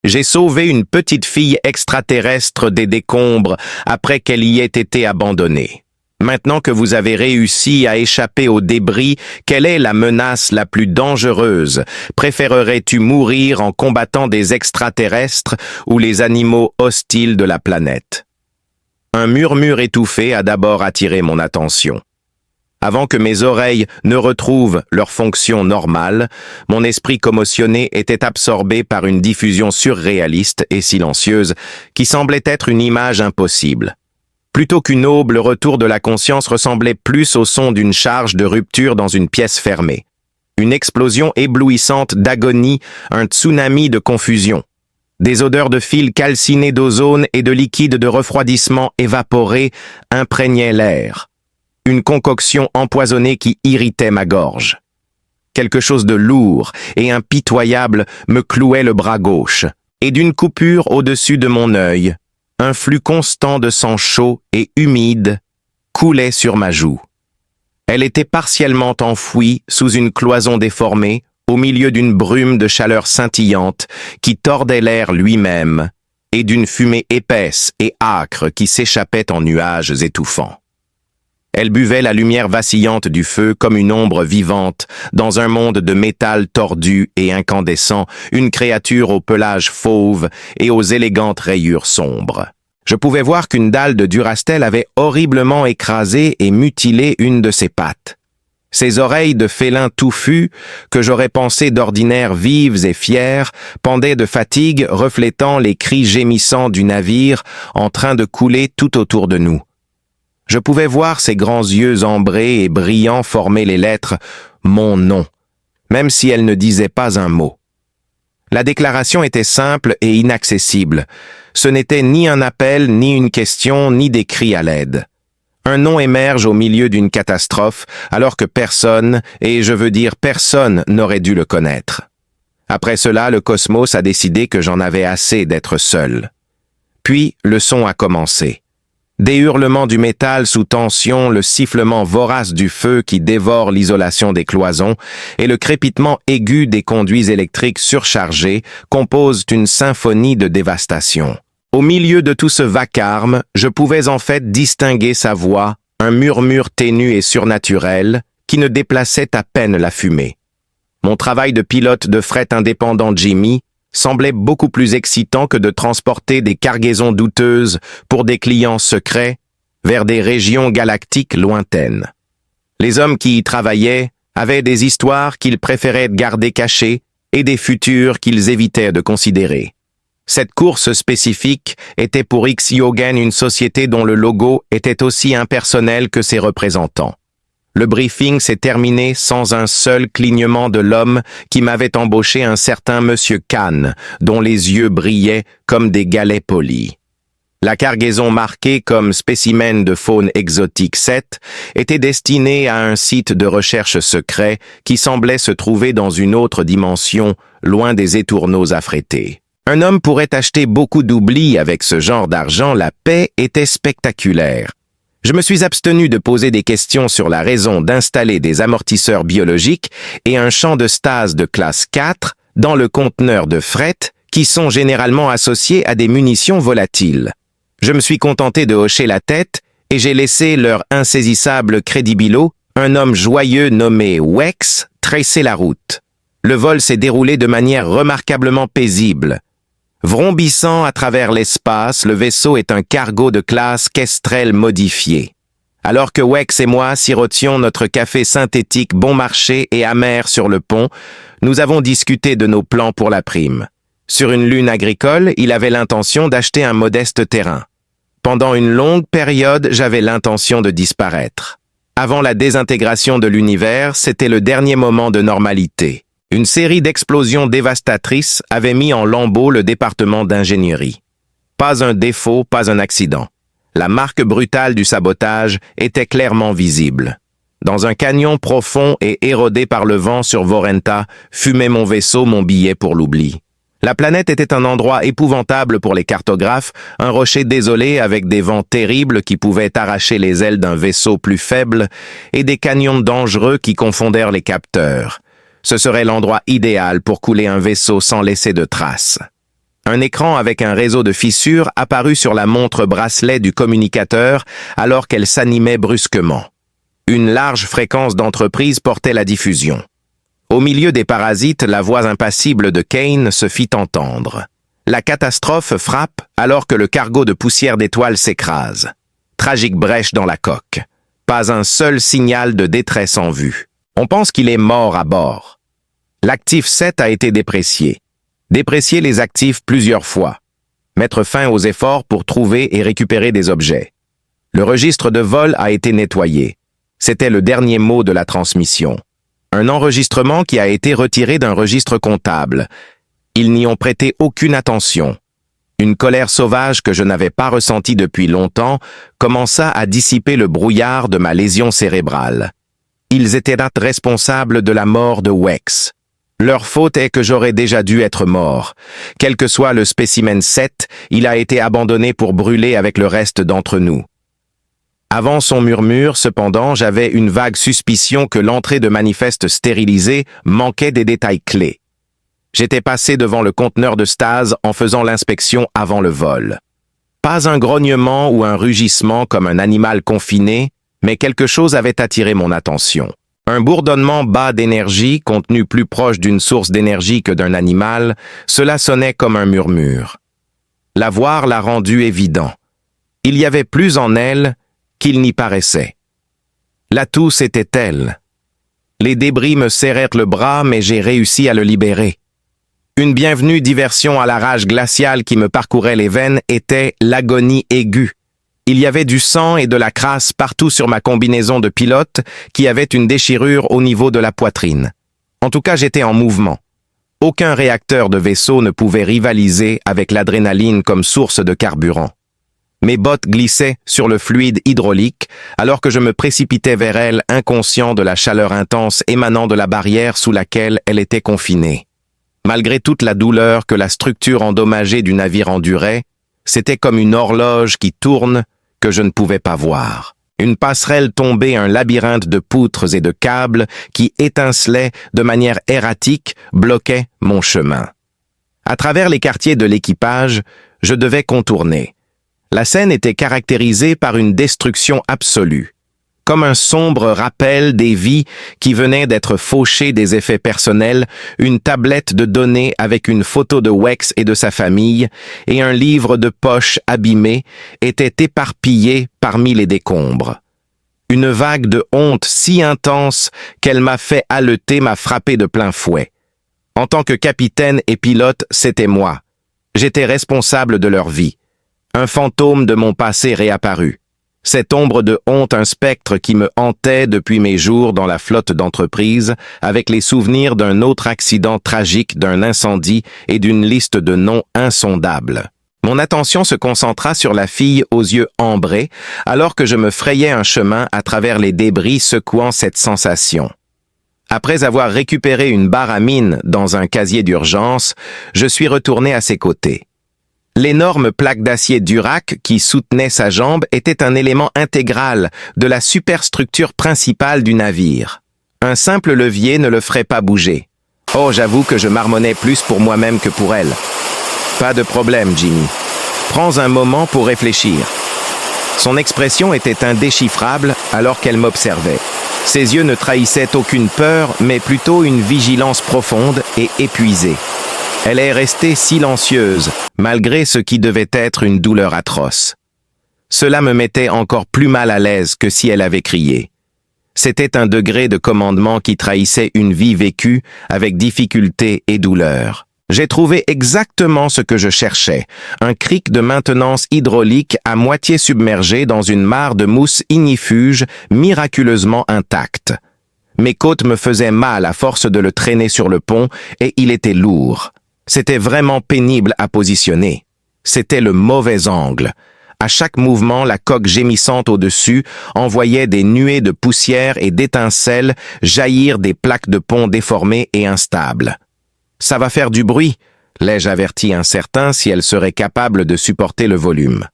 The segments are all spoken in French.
J'ai sauvé une petite fille extraterrestre des décombres après qu'elle y ait été abandonnée. Maintenant que vous avez réussi à échapper aux débris, quelle est la menace la plus dangereuse? Préférerais-tu mourir en combattant des extraterrestres ou les animaux hostiles de la planète? Un murmure étouffé a d'abord attiré mon attention. Avant que mes oreilles ne retrouvent leur fonction normale, mon esprit commotionné était absorbé par une diffusion surréaliste et silencieuse qui semblait être une image impossible. Plutôt qu'une aube, le retour de la conscience ressemblait plus au son d'une charge de rupture dans une pièce fermée. Une explosion éblouissante d'agonie, un tsunami de confusion. Des odeurs de fils calcinés d'ozone et de liquide de refroidissement évaporé imprégnaient l'air. Une concoction empoisonnée qui irritait ma gorge. Quelque chose de lourd et impitoyable me clouait le bras gauche, et d'une coupure au-dessus de mon œil, un flux constant de sang chaud et humide coulait sur ma joue. Elle était partiellement enfouie sous une cloison déformée, au milieu d'une brume de chaleur scintillante qui tordait l'air lui-même, et d'une fumée épaisse et âcre qui s'échappait en nuages étouffants. Elle buvait la lumière vacillante du feu comme une ombre vivante dans un monde de métal tordu et incandescent, une créature au pelage fauve et aux élégantes rayures sombres. Je pouvais voir qu'une dalle de Duracell avait horriblement écrasé et mutilé une de ses pattes. Ses oreilles de félin touffu, que j'aurais pensé d'ordinaire vives et fières, pendaient de fatigue, reflétant les cris gémissants du navire en train de couler tout autour de nous. Je pouvais voir ses grands yeux ambrés et brillants former les lettres « Mon nom », même si elle ne disait pas un mot. La déclaration était simple et inaccessible. Ce n'était ni un appel, ni une question, ni des cris à l'aide. Un nom émerge au milieu d'une catastrophe, alors que personne, et je veux dire personne, n'aurait dû le connaître. Après cela, le cosmos a décidé que j'en avais assez d'être seul. Puis, le son a commencé. Des hurlements du métal sous tension, le sifflement vorace du feu qui dévore l'isolation des cloisons et le crépitement aigu des conduits électriques surchargés composent une symphonie de dévastation. Au milieu de tout ce vacarme, je pouvais en fait distinguer sa voix, un murmure ténu et surnaturel qui ne déplaçait à peine la fumée. Mon travail de pilote de fret indépendant Jimmy semblait beaucoup plus excitant que de transporter des cargaisons douteuses pour des clients secrets vers des régions galactiques lointaines. Les hommes qui y travaillaient avaient des histoires qu'ils préféraient garder cachées et des futurs qu'ils évitaient de considérer. Cette course spécifique était pour X-Yogen une société dont le logo était aussi impersonnel que ses représentants. Le briefing s'est terminé sans un seul clignement de l'homme qui m'avait embauché, un certain Monsieur Khan, dont les yeux brillaient comme des galets polis. La cargaison marquée comme spécimen de faune exotique 7 était destinée à un site de recherche secret qui semblait se trouver dans une autre dimension, loin des étourneaux affrétés. Un homme pourrait acheter beaucoup d'oubli avec ce genre d'argent, la paix était spectaculaire. Je me suis abstenu de poser des questions sur la raison d'installer des amortisseurs biologiques et un champ de stase de classe 4 dans le conteneur de fret qui sont généralement associés à des munitions volatiles. Je me suis contenté de hocher la tête et j'ai laissé leur insaisissable crédibilo, un homme joyeux nommé Wex, tracer la route. Le vol s'est déroulé de manière remarquablement paisible. Vrombissant à travers l'espace, le vaisseau est un cargo de classe Kestrel modifié. Alors que Wex et moi sirotions notre café synthétique bon marché et amer sur le pont, nous avons discuté de nos plans pour la prime. Sur une lune agricole, il avait l'intention d'acheter un modeste terrain. Pendant une longue période, j'avais l'intention de disparaître. Avant la désintégration de l'univers, c'était le dernier moment de normalité. Une série d'explosions dévastatrices avait mis en lambeaux le département d'ingénierie. Pas un défaut, pas un accident. La marque brutale du sabotage était clairement visible. Dans un canyon profond et érodé par le vent sur Vorenta, fumait mon vaisseau, mon billet pour l'oubli. La planète était un endroit épouvantable pour les cartographes, un rocher désolé avec des vents terribles qui pouvaient arracher les ailes d'un vaisseau plus faible et des canyons dangereux qui confondèrent les capteurs. Ce serait l'endroit idéal pour couler un vaisseau sans laisser de traces. Un écran avec un réseau de fissures apparut sur la montre bracelet du communicateur alors qu'elle s'animait brusquement. Une large fréquence d'entreprise portait la diffusion. Au milieu des parasites, la voix impassible de Kane se fit entendre. La catastrophe frappe alors que le cargo de poussière d'étoiles s'écrase. Tragique brèche dans la coque. Pas un seul signal de détresse en vue. On pense qu'il est mort à bord. L'actif 7 a été déprécié. Déprécier les actifs plusieurs fois. Mettre fin aux efforts pour trouver et récupérer des objets. Le registre de vol a été nettoyé. C'était le dernier mot de la transmission. Un enregistrement qui a été retiré d'un registre comptable. Ils n'y ont prêté aucune attention. Une colère sauvage que je n'avais pas ressentie depuis longtemps commença à dissiper le brouillard de ma lésion cérébrale. Ils étaient là responsables de la mort de Wex. Leur faute est que j'aurais déjà dû être mort. Quel que soit le spécimen 7, il a été abandonné pour brûler avec le reste d'entre nous. Avant son murmure, cependant, j'avais une vague suspicion que l'entrée de manifeste stérilisé manquait des détails clés. J'étais passé devant le conteneur de stase en faisant l'inspection avant le vol. Pas un grognement ou un rugissement comme un animal confiné, mais quelque chose avait attiré mon attention. Un bourdonnement bas d'énergie, contenu plus proche d'une source d'énergie que d'un animal, cela sonnait comme un murmure. La voir l'a rendu évident. Il y avait plus en elle qu'il n'y paraissait. La tousse était telle. Les débris me serrèrent le bras, mais j'ai réussi à le libérer. Une bienvenue diversion à la rage glaciale qui me parcourait les veines était l'agonie aiguë. Il y avait du sang et de la crasse partout sur ma combinaison de pilote qui avait une déchirure au niveau de la poitrine. En tout cas, j'étais en mouvement. Aucun réacteur de vaisseau ne pouvait rivaliser avec l'adrénaline comme source de carburant. Mes bottes glissaient sur le fluide hydraulique alors que je me précipitais vers elle inconscient de la chaleur intense émanant de la barrière sous laquelle elle était confinée. Malgré toute la douleur que la structure endommagée du navire endurait, c'était comme une horloge qui tourne que je ne pouvais pas voir. Une passerelle tombée, un labyrinthe de poutres et de câbles qui étincelaient de manière erratique, bloquait mon chemin. À travers les quartiers de l'équipage, je devais contourner. La scène était caractérisée par une destruction absolue, comme un sombre rappel des vies qui venaient d'être fauchées des effets personnels, une tablette de données avec une photo de Wex et de sa famille, et un livre de poche abîmé étaient éparpillés parmi les décombres. Une vague de honte si intense qu'elle m'a fait haleter m'a frappé de plein fouet. En tant que capitaine et pilote, c'était moi. J'étais responsable de leur vie. Un fantôme de mon passé réapparut. Cette ombre de honte, un spectre qui me hantait depuis mes jours dans la flotte d'entreprise, avec les souvenirs d'un autre accident tragique, d'un incendie et d'une liste de noms insondables. Mon attention se concentra sur la fille aux yeux ambrés, alors que je me frayais un chemin à travers les débris secouant cette sensation. Après avoir récupéré une barre à mine dans un casier d'urgence, je suis retourné à ses côtés. L'énorme plaque d'acier Durac qui soutenait sa jambe était un élément intégral de la superstructure principale du navire. Un simple levier ne le ferait pas bouger. Oh, j'avoue que je marmonnais plus pour moi-même que pour elle. Pas de problème, Jimmy. Prends un moment pour réfléchir. Son expression était indéchiffrable alors qu'elle m'observait. Ses yeux ne trahissaient aucune peur, mais plutôt une vigilance profonde et épuisée. Elle est restée silencieuse, malgré ce qui devait être une douleur atroce. Cela me mettait encore plus mal à l'aise que si elle avait crié. C'était un degré de commandement qui trahissait une vie vécue avec difficulté et douleur. J'ai trouvé exactement ce que je cherchais, un cric de maintenance hydraulique à moitié submergé dans une mare de mousse ignifuge miraculeusement intacte. Mes côtes me faisaient mal à force de le traîner sur le pont et il était lourd. C'était vraiment pénible à positionner. C'était le mauvais angle. À chaque mouvement, la coque gémissante au-dessus envoyait des nuées de poussière et d'étincelles jaillir des plaques de pont déformées et instables. « Ça va faire du bruit », l'ai-je averti incertain si elle serait capable de supporter le volume.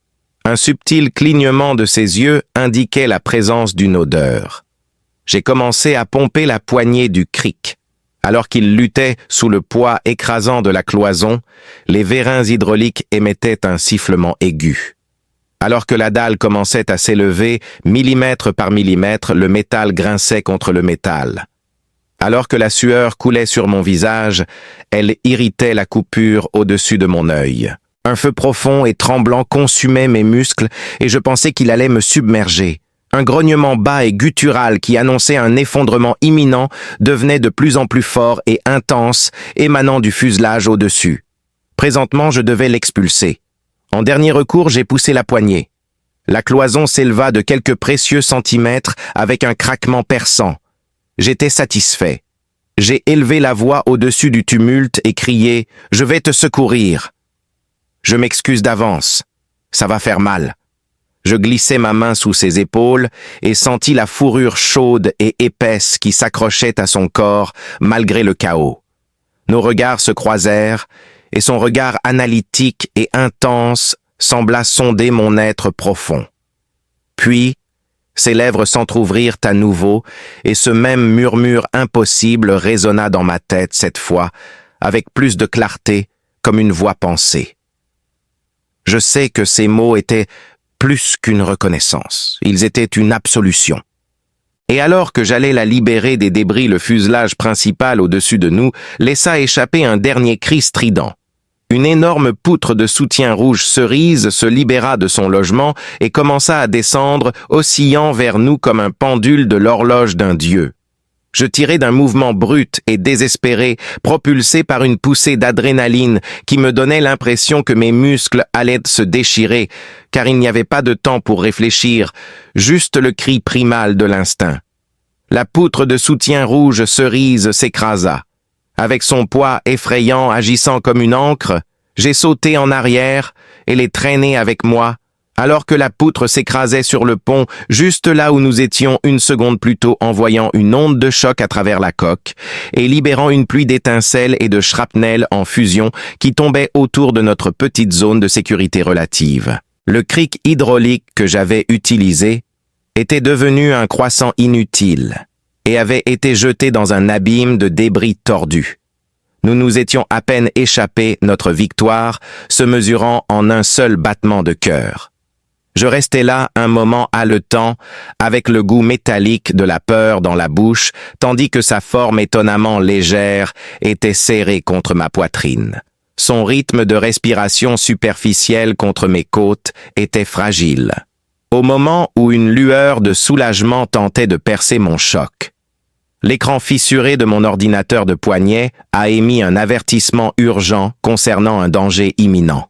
Un subtil clignement de ses yeux indiquait la présence d'une odeur. J'ai commencé à pomper la poignée du cric. Alors qu'il luttait sous le poids écrasant de la cloison, les vérins hydrauliques émettaient un sifflement aigu. Alors que la dalle commençait à s'élever, millimètre par millimètre, le métal grinçait contre le métal. Alors que la sueur coulait sur mon visage, elle irritait la coupure au-dessus de mon œil. Un feu profond et tremblant consumait mes muscles et je pensais qu'il allait me submerger. Un grognement bas et guttural qui annonçait un effondrement imminent devenait de plus en plus fort et intense, émanant du fuselage au-dessus. Présentement, je devais l'expulser. En dernier recours, j'ai poussé la poignée. La cloison s'éleva de quelques précieux centimètres avec un craquement perçant. J'étais satisfait. J'ai élevé la voix au-dessus du tumulte et crié « Je vais te secourir !» Je m'excuse d'avance. Ça va faire mal. Je glissai ma main sous ses épaules et sentis la fourrure chaude et épaisse qui s'accrochait à son corps malgré le chaos. Nos regards se croisèrent et son regard analytique et intense sembla sonder mon être profond. Puis, ses lèvres s'entr'ouvrirent à nouveau et ce même murmure impossible résonna dans ma tête cette fois, avec plus de clarté, comme une voix pensée. Je sais que ces mots étaient plus qu'une reconnaissance, ils étaient une absolution. Et alors que j'allais la libérer des débris, le fuselage principal au-dessus de nous laissa échapper un dernier cri strident. Une énorme poutre de soutien rouge cerise se libéra de son logement et commença à descendre, oscillant vers nous comme un pendule de l'horloge d'un dieu. Je tirai d'un mouvement brut et désespéré, propulsé par une poussée d'adrénaline qui me donnait l'impression que mes muscles allaient se déchirer, car il n'y avait pas de temps pour réfléchir, juste le cri primal de l'instinct. La poutre de soutien rouge cerise s'écrasa. Avec son poids effrayant agissant comme une ancre, j'ai sauté en arrière et les traîné avec moi, alors que la poutre s'écrasait sur le pont, juste là où nous étions une seconde plus tôt, envoyant une onde de choc à travers la coque et libérant une pluie d'étincelles et de shrapnel en fusion qui tombait autour de notre petite zone de sécurité relative. Le cric hydraulique que j'avais utilisé était devenu un croissant inutile et avait été jeté dans un abîme de débris tordus. Nous nous étions à peine échappés, notre victoire se mesurant en un seul battement de cœur. Je restais là un moment haletant, avec le goût métallique de la peur dans la bouche, tandis que sa forme étonnamment légère était serrée contre ma poitrine. Son rythme de respiration superficielle contre mes côtes était fragile. Au moment où une lueur de soulagement tentait de percer mon choc, l'écran fissuré de mon ordinateur de poignet a émis un avertissement urgent concernant un danger imminent.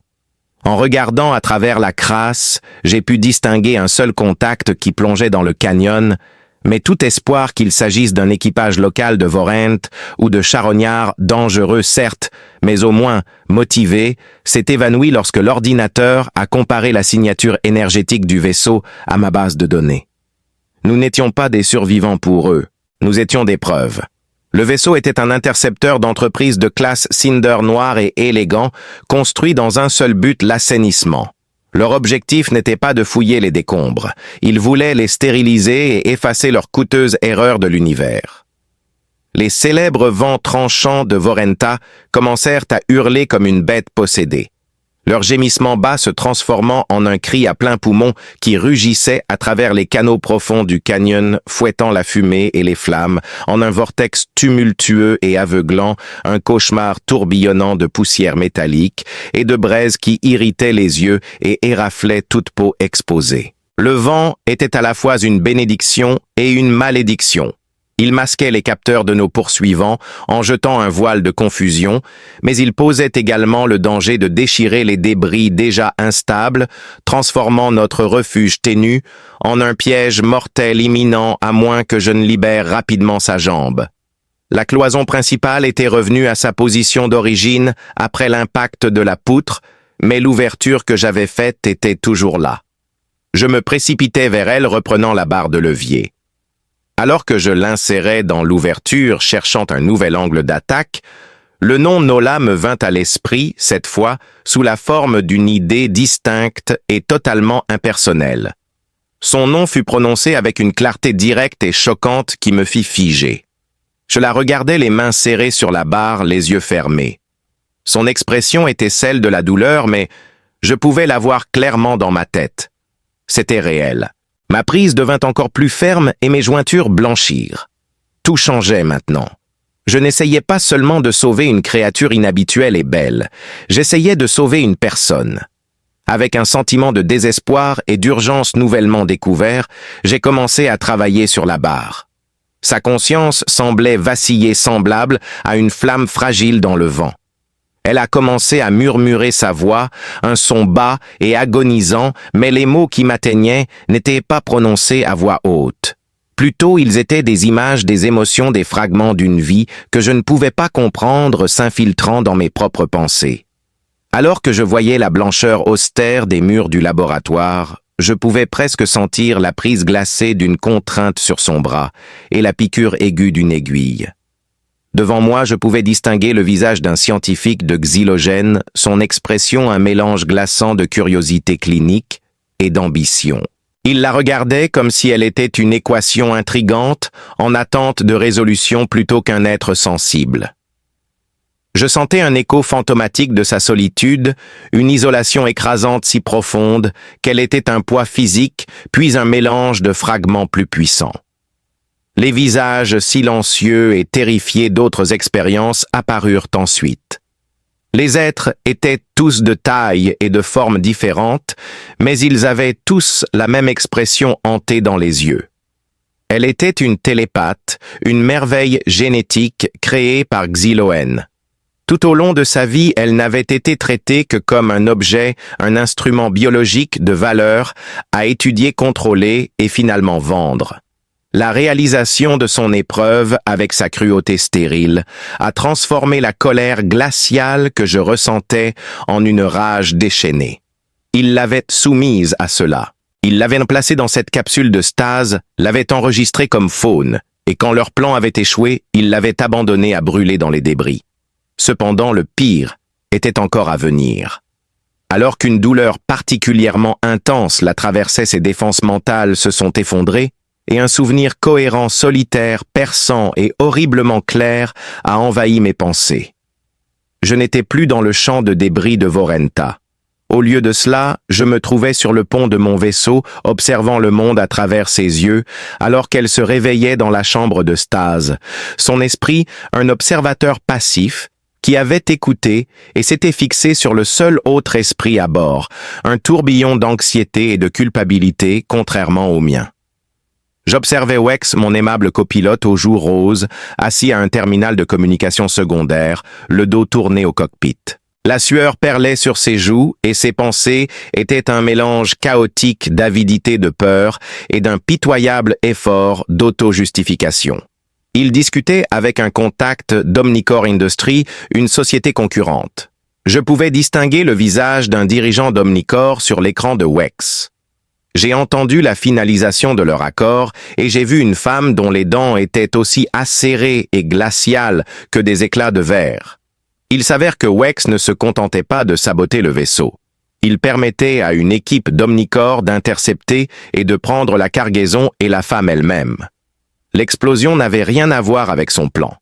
En regardant à travers la crasse, j'ai pu distinguer un seul contact qui plongeait dans le canyon, mais tout espoir qu'il s'agisse d'un équipage local de Vorent ou de charognards dangereux certes, mais au moins motivés, s'est évanoui lorsque l'ordinateur a comparé la signature énergétique du vaisseau à ma base de données. Nous n'étions pas des survivants pour eux, nous étions des preuves. Le vaisseau était un intercepteur d'entreprise de classe Cinder noir et élégant, construit dans un seul but, l'assainissement. Leur objectif n'était pas de fouiller les décombres, ils voulaient les stériliser et effacer leur coûteuse erreur de l'univers. Les célèbres vents tranchants de Vorenta commencèrent à hurler comme une bête possédée. Leur gémissement bas se transformant en un cri à plein poumon qui rugissait à travers les canaux profonds du canyon, fouettant la fumée et les flammes, en un vortex tumultueux et aveuglant, un cauchemar tourbillonnant de poussière métallique et de braises qui irritaient les yeux et éraflaient toute peau exposée. Le vent était à la fois une bénédiction et une malédiction. Il masquait les capteurs de nos poursuivants en jetant un voile de confusion, mais il posait également le danger de déchirer les débris déjà instables, transformant notre refuge ténu en un piège mortel imminent à moins que je ne libère rapidement sa jambe. La cloison principale était revenue à sa position d'origine après l'impact de la poutre, mais l'ouverture que j'avais faite était toujours là. Je me précipitais vers elle reprenant la barre de levier. Alors que je l'insérais dans l'ouverture cherchant un nouvel angle d'attaque, le nom Nola me vint à l'esprit, cette fois, sous la forme d'une idée distincte et totalement impersonnelle. Son nom fut prononcé avec une clarté directe et choquante qui me fit figer. Je la regardais les mains serrées sur la barre, les yeux fermés. Son expression était celle de la douleur, mais je pouvais la voir clairement dans ma tête. C'était réel. Ma prise devint encore plus ferme et mes jointures blanchirent. Tout changeait maintenant. Je n'essayais pas seulement de sauver une créature inhabituelle et belle, j'essayais de sauver une personne. Avec un sentiment de désespoir et d'urgence nouvellement découvert, j'ai commencé à travailler sur la barre. Sa conscience semblait vaciller semblable à une flamme fragile dans le vent. Elle a commencé à murmurer sa voix, un son bas et agonisant, mais les mots qui m'atteignaient n'étaient pas prononcés à voix haute. Plutôt, ils étaient des images des émotions, des fragments d'une vie que je ne pouvais pas comprendre s'infiltrant dans mes propres pensées. Alors que je voyais la blancheur austère des murs du laboratoire, je pouvais presque sentir la prise glacée d'une contrainte sur son bras et la piqûre aiguë d'une aiguille. Devant moi, je pouvais distinguer le visage d'un scientifique de xylogène, son expression un mélange glaçant de curiosité clinique et d'ambition. Il la regardait comme si elle était une équation intrigante, en attente de résolution plutôt qu'un être sensible. Je sentais un écho fantomatique de sa solitude, une isolation écrasante si profonde qu'elle était un poids physique, puis un mélange de fragments plus puissants. Les visages silencieux et terrifiés d'autres expériences apparurent ensuite. Les êtres étaient tous de taille et de formes différentes, mais ils avaient tous la même expression hantée dans les yeux. Elle était une télépathe, une merveille génétique créée par Xyloen. Tout au long de sa vie, elle n'avait été traitée que comme un objet, un instrument biologique de valeur à étudier, contrôler et finalement vendre. La réalisation de son épreuve, avec sa cruauté stérile, a transformé la colère glaciale que je ressentais en une rage déchaînée. Il l'avait soumise à cela. Il l'avait placée dans cette capsule de stase, l'avait enregistrée comme faune, et quand leur plan avait échoué, il l'avait abandonnée à brûler dans les débris. Cependant, le pire était encore à venir. Alors qu'une douleur particulièrement intense la traversait, ses défenses mentales se sont effondrées, et un souvenir cohérent, solitaire, perçant et horriblement clair a envahi mes pensées. Je n'étais plus dans le champ de débris de Vorenta. Au lieu de cela, je me trouvais sur le pont de mon vaisseau, observant le monde à travers ses yeux, alors qu'elle se réveillait dans la chambre de stase. Son esprit, un observateur passif, qui avait écouté et s'était fixé sur le seul autre esprit à bord, un tourbillon d'anxiété et de culpabilité, contrairement au mien. J'observais Wex, mon aimable copilote aux joues roses, assis à un terminal de communication secondaire, le dos tourné au cockpit. La sueur perlait sur ses joues et ses pensées étaient un mélange chaotique d'avidité, de peur et d'un pitoyable effort d'auto-justification. Il discutait avec un contact d'Omnicore Industries, une société concurrente. Je pouvais distinguer le visage d'un dirigeant d'Omnicore sur l'écran de Wex. J'ai entendu la finalisation de leur accord et j'ai vu une femme dont les dents étaient aussi acérées et glaciales que des éclats de verre. Il s'avère que Wex ne se contentait pas de saboter le vaisseau. Il permettait à une équipe d'Omnicore d'intercepter et de prendre la cargaison et la femme elle-même. L'explosion n'avait rien à voir avec son plan.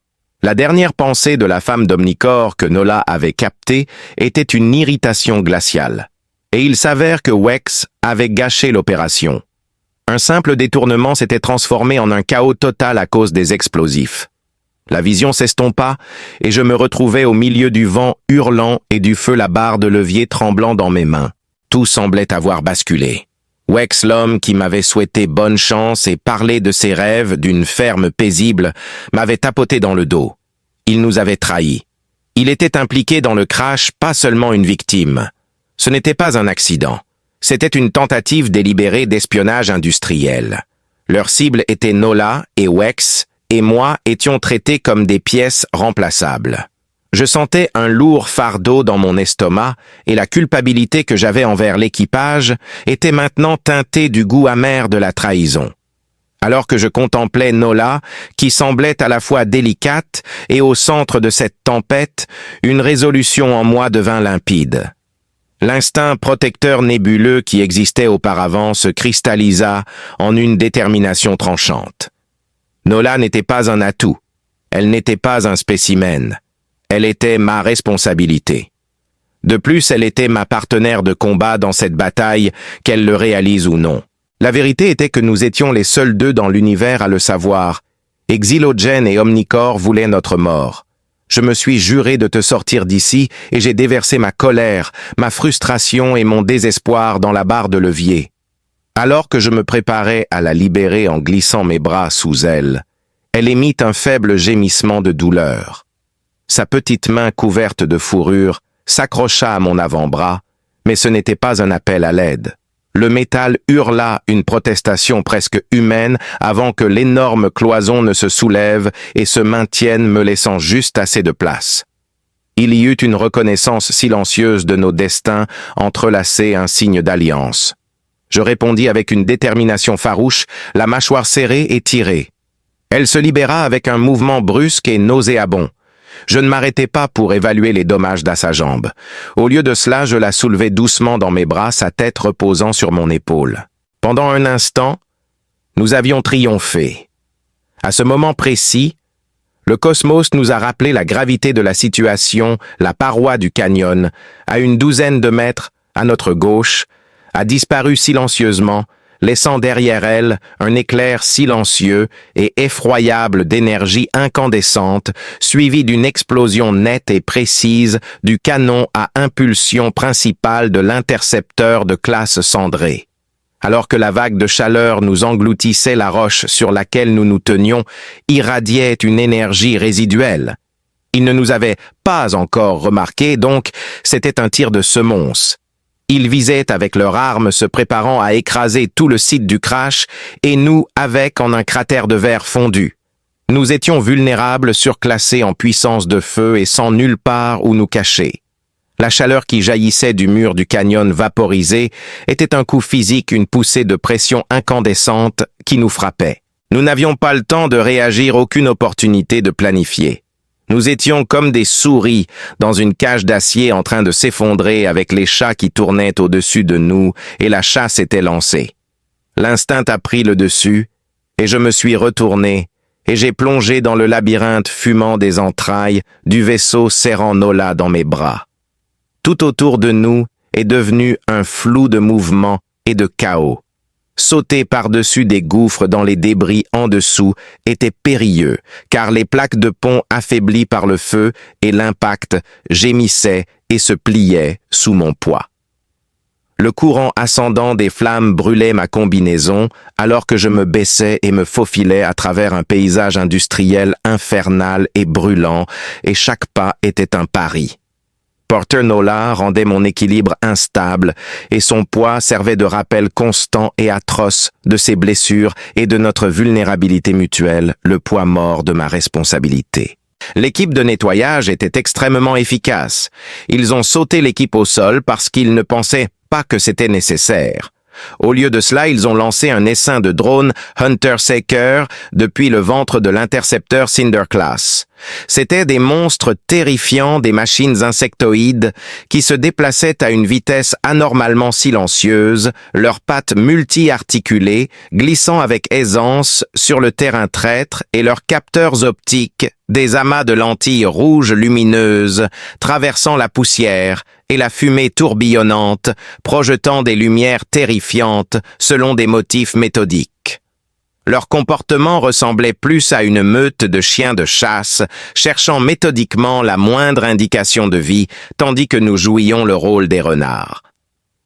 La dernière pensée de la femme d'Omnicore que Nola avait captée était une irritation glaciale. Et il s'avère que Wex avait gâché l'opération. Un simple détournement s'était transformé en un chaos total à cause des explosifs. La vision s'estompa et je me retrouvais au milieu du vent hurlant et du feu, la barre de levier tremblant dans mes mains. Tout semblait avoir basculé. Wex, l'homme qui m'avait souhaité bonne chance et parlé de ses rêves d'une ferme paisible, m'avait tapoté dans le dos. Il nous avait trahis. Il était impliqué dans le crash, pas seulement une victime. Ce n'était pas un accident. C'était une tentative délibérée d'espionnage industriel. Leur cible était Nola et Wex, et moi étions traités comme des pièces remplaçables. Je sentais un lourd fardeau dans mon estomac et la culpabilité que j'avais envers l'équipage était maintenant teintée du goût amer de la trahison. Alors que je contemplais Nola, qui semblait à la fois délicate et au centre de cette tempête, une résolution en moi devint limpide. L'instinct protecteur nébuleux qui existait auparavant se cristallisa en une détermination tranchante. Nola n'était pas un atout. Elle n'était pas un spécimen. Elle était ma responsabilité. De plus, elle était ma partenaire de combat dans cette bataille, qu'elle le réalise ou non. La vérité était que nous étions les seuls deux dans l'univers à le savoir, et Xylogène et Omnicore voulaient notre mort. Je me suis juré de te sortir d'ici et j'ai déversé ma colère, ma frustration et mon désespoir dans la barre de levier. Alors que je me préparais à la libérer en glissant mes bras sous elle, elle émit un faible gémissement de douleur. Sa petite main couverte de fourrure s'accrocha à mon avant-bras, mais ce n'était pas un appel à l'aide. Le métal hurla une protestation presque humaine avant que l'énorme cloison ne se soulève et se maintienne me laissant juste assez de place. Il y eut une reconnaissance silencieuse de nos destins entrelacés, un signe d'alliance. Je répondis avec une détermination farouche, la mâchoire serrée et tirée. Elle se libéra avec un mouvement brusque et nauséabond. Je ne m'arrêtai pas pour évaluer les dommages à sa jambe. Au lieu de cela, je la soulevai doucement dans mes bras, sa tête reposant sur mon épaule. Pendant un instant, nous avions triomphé. À ce moment précis, le cosmos nous a rappelé la gravité de la situation, la paroi du canyon, à une douzaine de mètres, à notre gauche, a disparu silencieusement, laissant derrière elle un éclair silencieux et effroyable d'énergie incandescente, suivi d'une explosion nette et précise du canon à impulsion principale de l'intercepteur de classe cendrée. Alors que la vague de chaleur nous engloutissait, la roche sur laquelle nous nous tenions irradiait une énergie résiduelle. Ils ne nous avaient pas encore remarqués, donc c'était un tir de semonce. Ils visaient avec leurs armes, se préparant à écraser tout le site du crash, et nous avec en un cratère de verre fondu. Nous étions vulnérables, surclassés en puissance de feu et sans nulle part où nous cacher. La chaleur qui jaillissait du mur du canyon vaporisé était un coup physique, une poussée de pression incandescente qui nous frappait. Nous n'avions pas le temps de réagir, aucune opportunité de planifier. Nous étions comme des souris dans une cage d'acier en train de s'effondrer avec les chats qui tournaient au-dessus de nous et la chasse était lancée. L'instinct a pris le dessus et je me suis retourné et j'ai plongé dans le labyrinthe fumant des entrailles du vaisseau serrant Nola dans mes bras. Tout autour de nous est devenu un flou de mouvements et de chaos. Sauter par-dessus des gouffres dans les débris en dessous était périlleux, car les plaques de pont affaiblies par le feu et l'impact gémissaient et se pliaient sous mon poids. Le courant ascendant des flammes brûlait ma combinaison, alors que je me baissais et me faufilais à travers un paysage industriel infernal et brûlant, et chaque pas était un pari. Porter Nola rendait mon équilibre instable et son poids servait de rappel constant et atroce de ses blessures et de notre vulnérabilité mutuelle, le poids mort de ma responsabilité. L'équipe de nettoyage était extrêmement efficace. Ils ont sauté l'équipe au sol parce qu'ils ne pensaient pas que c'était nécessaire. Au lieu de cela, ils ont lancé un essaim de drones Hunter Seeker depuis le ventre de l'intercepteur Cinder-Class. C'étaient des monstres terrifiants, des machines insectoïdes qui se déplaçaient à une vitesse anormalement silencieuse, leurs pattes multi-articulées, glissant avec aisance sur le terrain traître et leurs capteurs optiques, des amas de lentilles rouges lumineuses, traversant la poussière et la fumée tourbillonnante, projetant des lumières terrifiantes selon des motifs méthodiques. Leur comportement ressemblait plus à une meute de chiens de chasse, cherchant méthodiquement la moindre indication de vie, tandis que nous jouions le rôle des renards.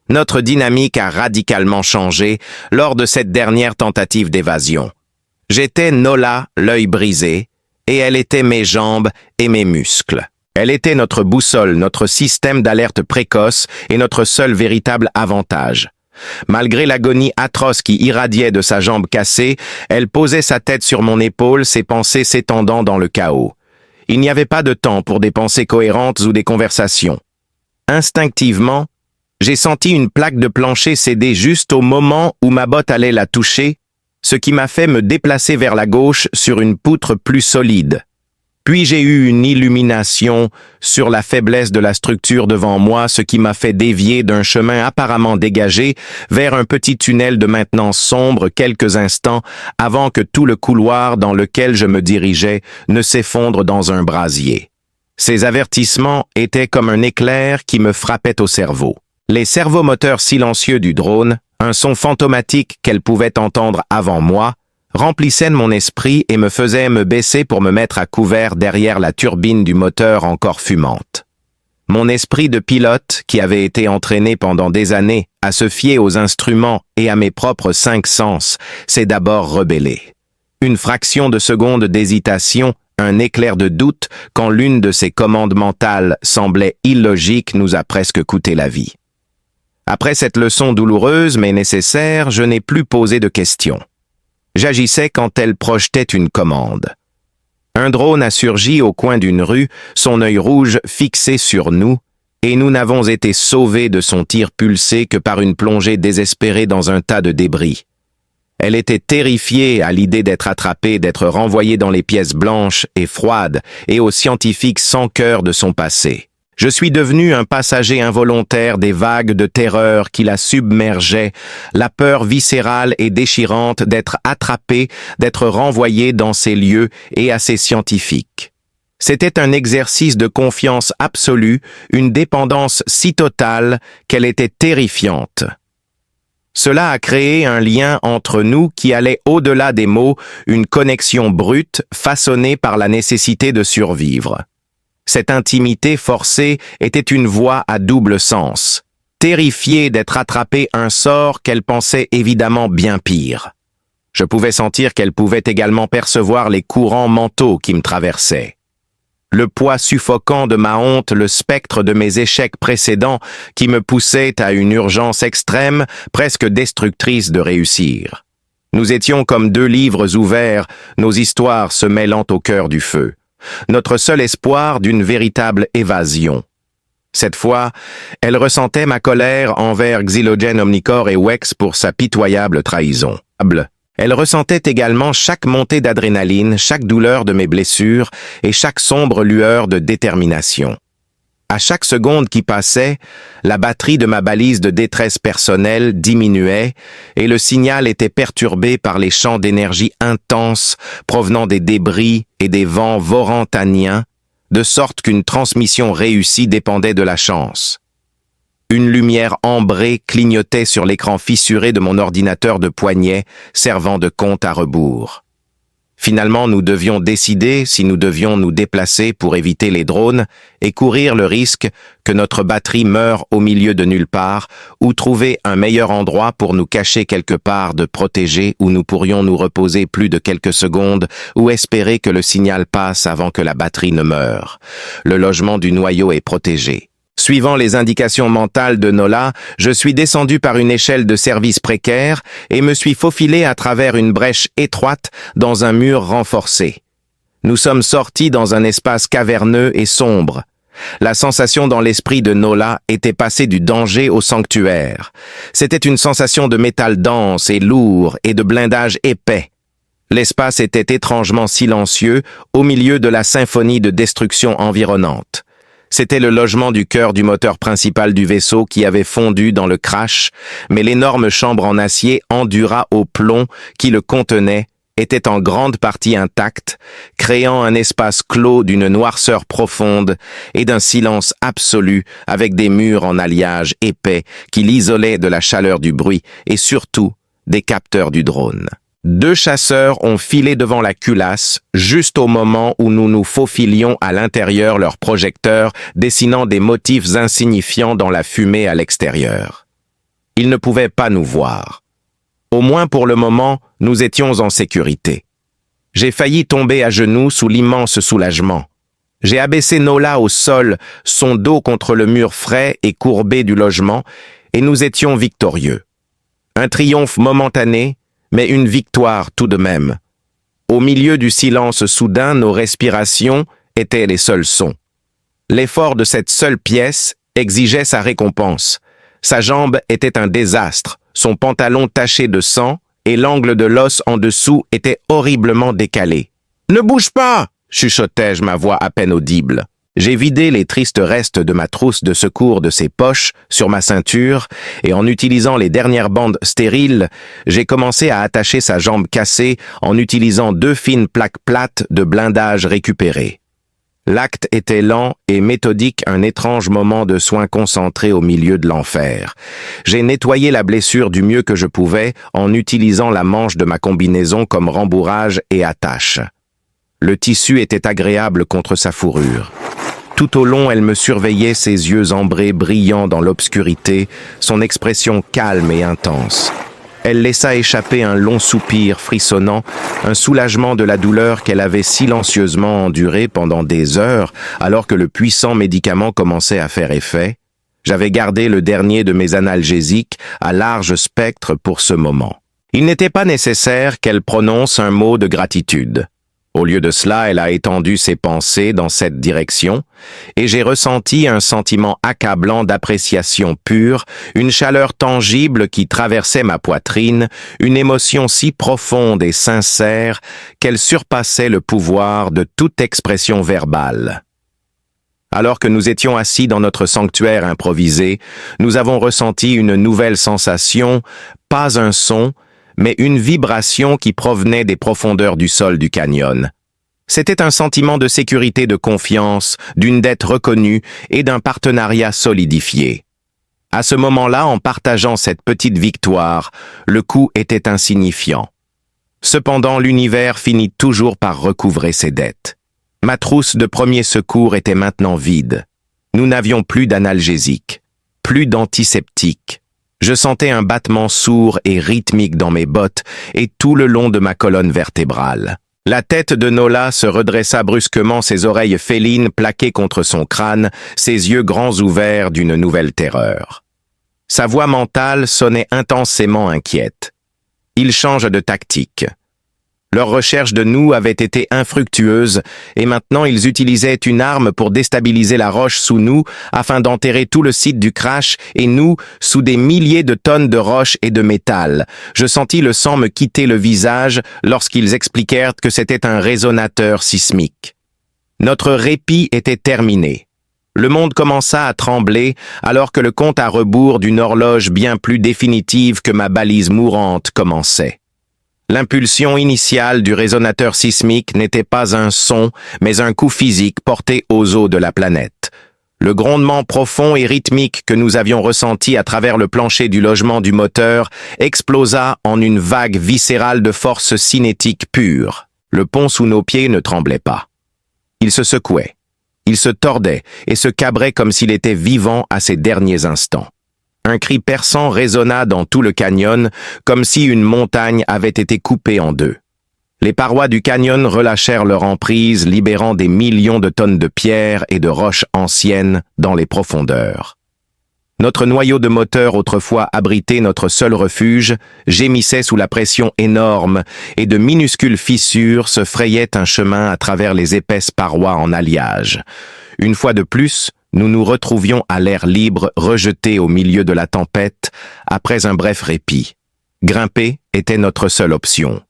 Notre dynamique a radicalement changé lors de cette dernière tentative d'évasion. J'étais Nola, l'œil brisé, et elle était mes jambes et mes muscles. Elle était notre boussole, notre système d'alerte précoce et notre seul véritable avantage. Malgré l'agonie atroce qui irradiait de sa jambe cassée, elle posait sa tête sur mon épaule, ses pensées s'étendant dans le chaos. Il n'y avait pas de temps pour des pensées cohérentes ou des conversations. Instinctivement, j'ai senti une plaque de plancher céder juste au moment où ma botte allait la toucher, ce qui m'a fait me déplacer vers la gauche sur une poutre plus solide. Puis j'ai eu une illumination sur la faiblesse de la structure devant moi, ce qui m'a fait dévier d'un chemin apparemment dégagé vers un petit tunnel de maintenance sombre quelques instants avant que tout le couloir dans lequel je me dirigeais ne s'effondre dans un brasier. Ces avertissements étaient comme un éclair qui me frappait au cerveau. Les servomoteurs silencieux du drone, un son fantomatique qu'elle pouvait entendre avant moi, remplissait mon esprit et me faisait me baisser pour me mettre à couvert derrière la turbine du moteur encore fumante. Mon esprit de pilote, qui avait été entraîné pendant des années à se fier aux instruments et à mes propres 5 sens, s'est d'abord rebellé. Une fraction de seconde d'hésitation, un éclair de doute, quand l'une de ces commandes mentales semblait illogique, nous a presque coûté la vie. Après cette leçon douloureuse mais nécessaire, je n'ai plus posé de questions. J'agissais quand elle projetait une commande. Un drone a surgi au coin d'une rue, son œil rouge fixé sur nous, et nous n'avons été sauvés de son tir pulsé que par une plongée désespérée dans un tas de débris. Elle était terrifiée à l'idée d'être attrapée, d'être renvoyée dans les pièces blanches et froides et aux scientifiques sans cœur de son passé. Je suis devenu un passager involontaire des vagues de terreur qui la submergeaient, la peur viscérale et déchirante d'être attrapé, d'être renvoyé dans ces lieux et à ces scientifiques. C'était un exercice de confiance absolue, une dépendance si totale qu'elle était terrifiante. Cela a créé un lien entre nous qui allait au-delà des mots, une connexion brute façonnée par la nécessité de survivre. Cette intimité forcée était une voix à double sens. Terrifiée d'être attrapée un sort qu'elle pensait évidemment bien pire. Je pouvais sentir qu'elle pouvait également percevoir les courants mentaux qui me traversaient. Le poids suffocant de ma honte, le spectre de mes échecs précédents qui me poussait à une urgence extrême, presque destructrice de réussir. Nous étions comme 2 livres ouverts, nos histoires se mêlant au cœur du feu. Notre seul espoir d'une véritable évasion. Cette fois, elle ressentait ma colère envers Xylogen Omnicore et Wex pour sa pitoyable trahison. Elle ressentait également chaque montée d'adrénaline, chaque douleur de mes blessures et chaque sombre lueur de détermination. À chaque seconde qui passait, la batterie de ma balise de détresse personnelle diminuait et le signal était perturbé par les champs d'énergie intenses provenant des débris et des vents vorantaniens, de sorte qu'une transmission réussie dépendait de la chance. Une lumière ambrée clignotait sur l'écran fissuré de mon ordinateur de poignet, servant de compte à rebours. Finalement, nous devions décider si nous devions nous déplacer pour éviter les drones et courir le risque que notre batterie meure au milieu de nulle part ou trouver un meilleur endroit pour nous cacher quelque part de protégé où nous pourrions nous reposer plus de quelques secondes ou espérer que le signal passe avant que la batterie ne meure. Le logement du noyau est protégé. Suivant les indications mentales de Nola, je suis descendu par une échelle de service précaire et me suis faufilé à travers une brèche étroite dans un mur renforcé. Nous sommes sortis dans un espace caverneux et sombre. La sensation dans l'esprit de Nola était passée du danger au sanctuaire. C'était une sensation de métal dense et lourd et de blindage épais. L'espace était étrangement silencieux au milieu de la symphonie de destruction environnante. C'était le logement du cœur du moteur principal du vaisseau qui avait fondu dans le crash, mais l'énorme chambre en acier endura au plomb qui le contenait était en grande partie intacte, créant un espace clos d'une noirceur profonde et d'un silence absolu avec des murs en alliage épais qui l'isolaient de la chaleur du bruit et surtout des capteurs du drone. 2 chasseurs ont filé devant la culasse, juste au moment où nous nous faufilions à l'intérieur leurs projecteurs, dessinant des motifs insignifiants dans la fumée à l'extérieur. Ils ne pouvaient pas nous voir. Au moins pour le moment, nous étions en sécurité. J'ai failli tomber à genoux sous l'immense soulagement. J'ai abaissé Nola au sol, son dos contre le mur frais et courbé du logement, et nous étions victorieux. Un triomphe momentané, mais une victoire tout de même. Au milieu du silence soudain, nos respirations étaient les seuls sons. L'effort de cette seule pièce exigeait sa récompense. Sa jambe était un désastre, son pantalon taché de sang et l'angle de l'os en dessous était horriblement décalé. « Ne bouge pas !» chuchotai-je, ma voix à peine audible. J'ai vidé les tristes restes de ma trousse de secours de ses poches sur ma ceinture et en utilisant les dernières bandes stériles, j'ai commencé à attacher sa jambe cassée en utilisant 2 fines plaques plates de blindage récupérées. L'acte était lent et méthodique, un étrange moment de soins concentrés au milieu de l'enfer. J'ai nettoyé la blessure du mieux que je pouvais en utilisant la manche de ma combinaison comme rembourrage et attache. Le tissu était agréable contre sa fourrure. Tout au long, elle me surveillait, ses yeux ambrés brillant dans l'obscurité, son expression calme et intense. Elle laissa échapper un long soupir frissonnant, un soulagement de la douleur qu'elle avait silencieusement endurée pendant des heures, alors que le puissant médicament commençait à faire effet. J'avais gardé le dernier de mes analgésiques à large spectre pour ce moment. Il n'était pas nécessaire qu'elle prononce un mot de gratitude. Au lieu de cela, elle a étendu ses pensées dans cette direction, et j'ai ressenti un sentiment accablant d'appréciation pure, une chaleur tangible qui traversait ma poitrine, une émotion si profonde et sincère qu'elle surpassait le pouvoir de toute expression verbale. Alors que nous étions assis dans notre sanctuaire improvisé, nous avons ressenti une nouvelle sensation, pas un son, mais une vibration qui provenait des profondeurs du sol du canyon. C'était un sentiment de sécurité, de confiance, d'une dette reconnue et d'un partenariat solidifié. À ce moment-là, en partageant cette petite victoire, le coup était insignifiant. Cependant, l'univers finit toujours par recouvrer ses dettes. Ma trousse de premier secours était maintenant vide. Nous n'avions plus d'analgésique, plus d'antiseptique. Je sentais un battement sourd et rythmique dans mes bottes et tout le long de ma colonne vertébrale. La tête de Nola se redressa brusquement, ses oreilles félines plaquées contre son crâne, ses yeux grands ouverts d'une nouvelle terreur. Sa voix mentale sonnait intensément inquiète. Ils changent de tactique. Leur recherche de nous avait été infructueuse et maintenant ils utilisaient une arme pour déstabiliser la roche sous nous afin d'enterrer tout le site du crash et nous sous des milliers de tonnes de roches et de métal. Je sentis le sang me quitter le visage lorsqu'ils expliquèrent que c'était un résonateur sismique. Notre répit était terminé. Le monde commença à trembler alors que le compte à rebours d'une horloge bien plus définitive que ma balise mourante commençait. L'impulsion initiale du résonateur sismique n'était pas un son, mais un coup physique porté aux os de la planète. Le grondement profond et rythmique que nous avions ressenti à travers le plancher du logement du moteur explosa en une vague viscérale de force cinétique pure. Le pont sous nos pieds ne tremblait pas. Il se secouait, il se tordait et se cabrait comme s'il était vivant à ses derniers instants. Un cri perçant résonna dans tout le canyon, comme si une montagne avait été coupée en deux. Les parois du canyon relâchèrent leur emprise, libérant des millions de tonnes de pierres et de roches anciennes dans les profondeurs. Notre noyau de moteur, autrefois abrité notre seul refuge, gémissait sous la pression énorme et de minuscules fissures se frayaient un chemin à travers les épaisses parois en alliage. Une fois de plus, nous nous retrouvions à l'air libre, rejetés au milieu de la tempête, après un bref répit. Grimper était notre seule option.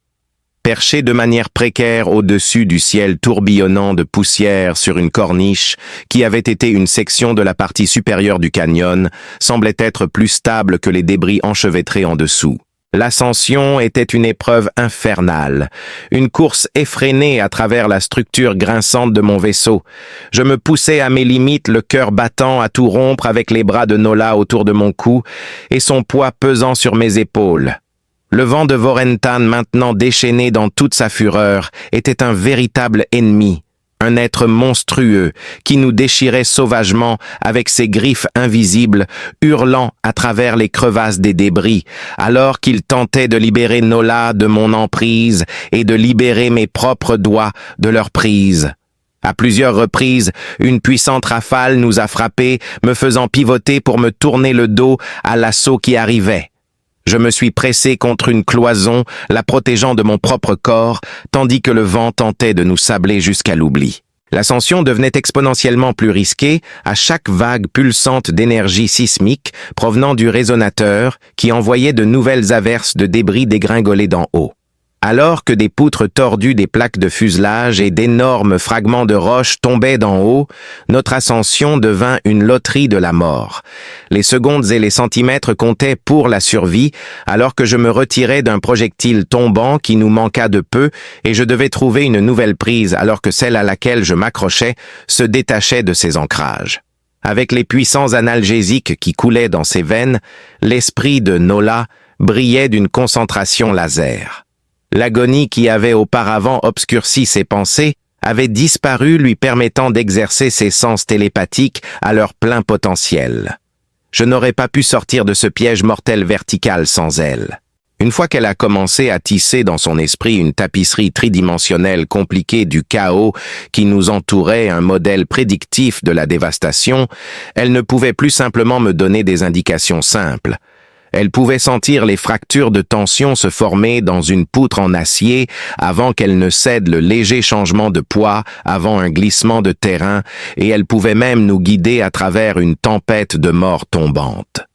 Perché de manière précaire au-dessus du ciel tourbillonnant de poussière sur une corniche qui avait été une section de la partie supérieure du canyon, semblait être plus stable que les débris enchevêtrés en dessous. L'ascension était une épreuve infernale, une course effrénée à travers la structure grinçante de mon vaisseau. Je me poussais à mes limites, le cœur battant à tout rompre avec les bras de Nola autour de mon cou et son poids pesant sur mes épaules. Le vent de Vorentan, maintenant déchaîné dans toute sa fureur, était un véritable ennemi. Un être monstrueux qui nous déchirait sauvagement avec ses griffes invisibles, hurlant à travers les crevasses des débris, alors qu'il tentait de libérer Nola de mon emprise et de libérer mes propres doigts de leur prise. À plusieurs reprises, une puissante rafale nous a frappés, me faisant pivoter pour me tourner le dos à l'assaut qui arrivait. Je me suis pressé contre une cloison, la protégeant de mon propre corps, tandis que le vent tentait de nous sabler jusqu'à l'oubli. L'ascension devenait exponentiellement plus risquée à chaque vague pulsante d'énergie sismique provenant du résonateur qui envoyait de nouvelles averses de débris dégringolés d'en haut. Alors que des poutres tordues des plaques de fuselage et d'énormes fragments de roches tombaient d'en haut, notre ascension devint une loterie de la mort. Les secondes et les centimètres comptaient pour la survie, alors que je me retirais d'un projectile tombant qui nous manqua de peu, et je devais trouver une nouvelle prise alors que celle à laquelle je m'accrochais se détachait de ses ancrages. Avec les puissants analgésiques qui coulaient dans ses veines, l'esprit de Nola brillait d'une concentration laser. L'agonie qui avait auparavant obscurci ses pensées avait disparu, lui permettant d'exercer ses sens télépathiques à leur plein potentiel. Je n'aurais pas pu sortir de ce piège mortel vertical sans elle. Une fois qu'elle a commencé à tisser dans son esprit une tapisserie tridimensionnelle compliquée du chaos qui nous entourait, un modèle prédictif de la dévastation, elle ne pouvait plus simplement me donner des indications simples. Elle pouvait sentir les fractures de tension se former dans une poutre en acier avant qu'elle ne cède le léger changement de poids avant un glissement de terrain, et elle pouvait même nous guider à travers une tempête de mort tombante.